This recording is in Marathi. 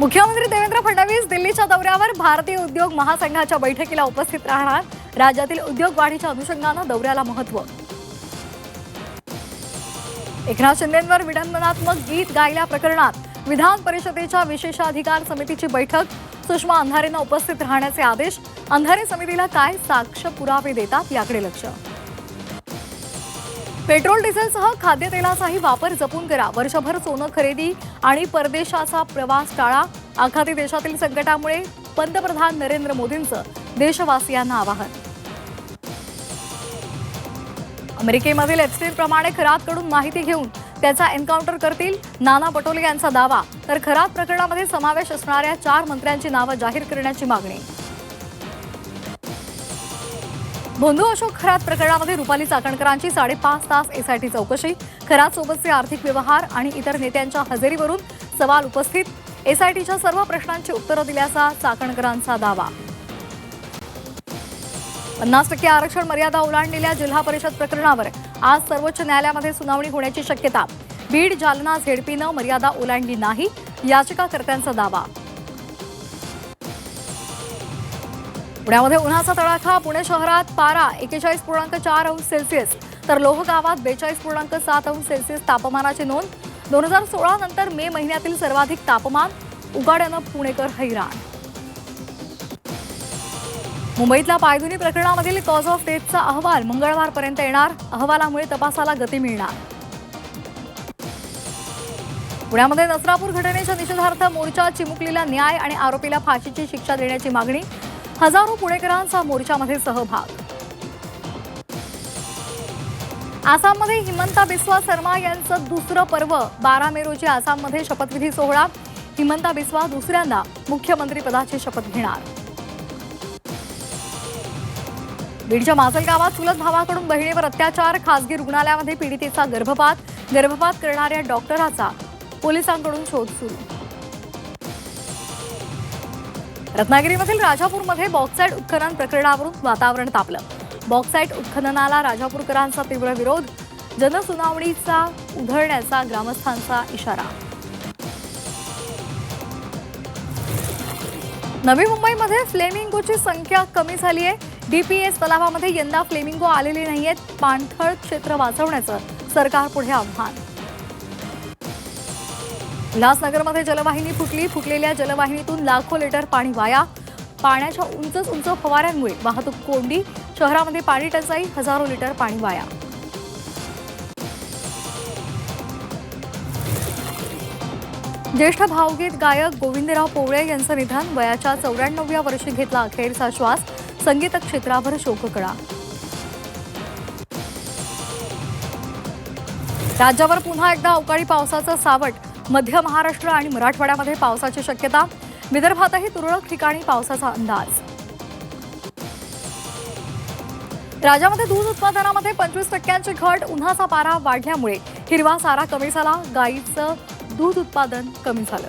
मुख्यमंत्री देवेंद्र फडणवीस दिल्लीच्या दौऱ्यावर भारतीय उद्योग महासंघाच्या बैठकीला उपस्थित राहणार। राज्यातील उद्योग वाढीच्या अनुषंगाने दौऱ्याला महत्त्व। एकनाथ शिंदेंवर विडंबनात्मक गीत गायल्या प्रकरणात विधान परिषदेच्या विशेषाधिकार समितीची बैठक। सुषमा अंधारेंना उपस्थित राहण्याचे आदेश। अंधारे समितीला काय साक्ष पुरावे देतात याकडे लक्ष। पेट्रोल डिझेलसह खाद्यतेलाचाही वापर जपून करा। वर्षभर सोनं खरेदी आणि परदेशाचा प्रवास टाळा। आखाती देशातील संकटामुळे पंतप्रधान नरेंद्र मोदींचं देशवासियांना आवाहन। अमेरिकेमधील एप्स्टीन प्रमाणे खरातकडून माहिती घेऊन त्याचा एन्काउंटर करतील नाना पटोले यांचा दावा। तर खरात प्रकरणामध्ये समावेश असणाऱ्या 4 मंत्र्यांची नावे जाहीर करण्याची मागणी। भोंदू अशोक खरात प्रकरणामध्ये रुपाली चाकणकरांची 5.5 तास एसआयटी चौकशी। खरात सोबतचे आर्थिक व्यवहार आणि इतर नेत्यांच्या हजेरीवरून सवाल उपस्थित। एसआयटीच्या सर्व प्रश्नांची उत्तरं दिल्याचा चाकणकरांचा दावा। 50% आरक्षण मर्यादा ओलांडलेल्या जिल्हा परिषद प्रकरणावर आज सर्वोच्च न्यायालयामध्ये सुनावणी होण्याची शक्यता। बीड जालना झेडपीनं मर्यादा ओलांडली नाही, याचिकाकर्त्यांचा दावा। पुण्यामध्ये उन्हाचा तडाखा। पुणे शहरात पारा 41.4 अंश सेल्सिअस तर लोहगावात 42.7 अंश सेल्सिअस तापमानाची नोंद। 2016 नंतर मे महिन्यातील सर्वाधिक तापमान। उकाड्यानं पुणेकर हैराण। मुंबईतल्या पायधुनी प्रकरणामधील कॉज ऑफ डेथचा अहवाल मंगळवारपर्यंत येणार। अहवालामुळे तपासाला गती मिळणार। पुण्यामध्ये नसरापूर घटनेच्या निषेधार्थ मोर्चा चिमुकलीला न्याय आणि आरोपीला फाशीची शिक्षा देण्याची मागणी। हजारो पुणेकरांचा मोर्चामध्ये सहभाग। आसाममध्ये हिमंता बिस्वा शर्मा यांचं दुसरं पर्व। 12 मे रोजी आसाममध्ये शपथविधी सोहळा। हिमंता बिस्वा दुसऱ्यांदा मुख्यमंत्रीपदाची शपथ घेणार। बीडच्या माजल गावात चुलत भावाकडून बहिणीवर अत्याचार। खासगी रुग्णालयामध्ये पीडितेचा गर्भपात करणाऱ्या डॉक्टराचा पोलिसांकडून शोध सुरू। रत्नागिरीमधील राजापूरमध्ये बॉक्साईट उत्खनन प्रकरणावरून वातावरण तापलं। बॉक्साईट उत्खननाला राजापूरकरांचा तीव्र विरोध। जनसुनावणीचा उधळण्याचा ग्रामस्थांचा इशारा। नवी मुंबईमध्ये फ्लेमिंगोची संख्या कमी झाली आहे। डीपीएस तलावामध्ये यंदा फ्लेमिंगो आलेले नाहीयेत। पाणथळ क्षेत्र वाचवण्याचं सरकारपुढे आव्हान। उल्हासनगरमध्ये जलवाहिनी फुटली। फुटलेल्या जलवाहिनीतून लाखो लिटर पाणी वाया। पाण्याच्या उंच फवाऱ्यांमुळे वाहतूक कोंडी। शहरामध्ये पाणी टंचाई। हजारो लिटर पाणी वाया। ज्येष्ठ भावगीत गायक गोविंदराव पोवळे यांचं निधन। वयाच्या 94व्या वर्षी घेतला अखेरचा श्वास। संगीत क्षेत्रावर शोककळा। राज्यावर पुन्हा एकदा अवकाळी पावसाचं सावट। मध्य महाराष्ट्र आणि मराठवाड्यामध्ये पावसाची शक्यता। विदर्भातही तुरळक ठिकाणी पावसाचा अंदाज। राज्यामध्ये दूध उत्पादनामध्ये 25% घट। उन्हाचा पारा वाढल्यामुळे हिरवा चारा कमी झाला। गाईचं दूध उत्पादन कमी झालं।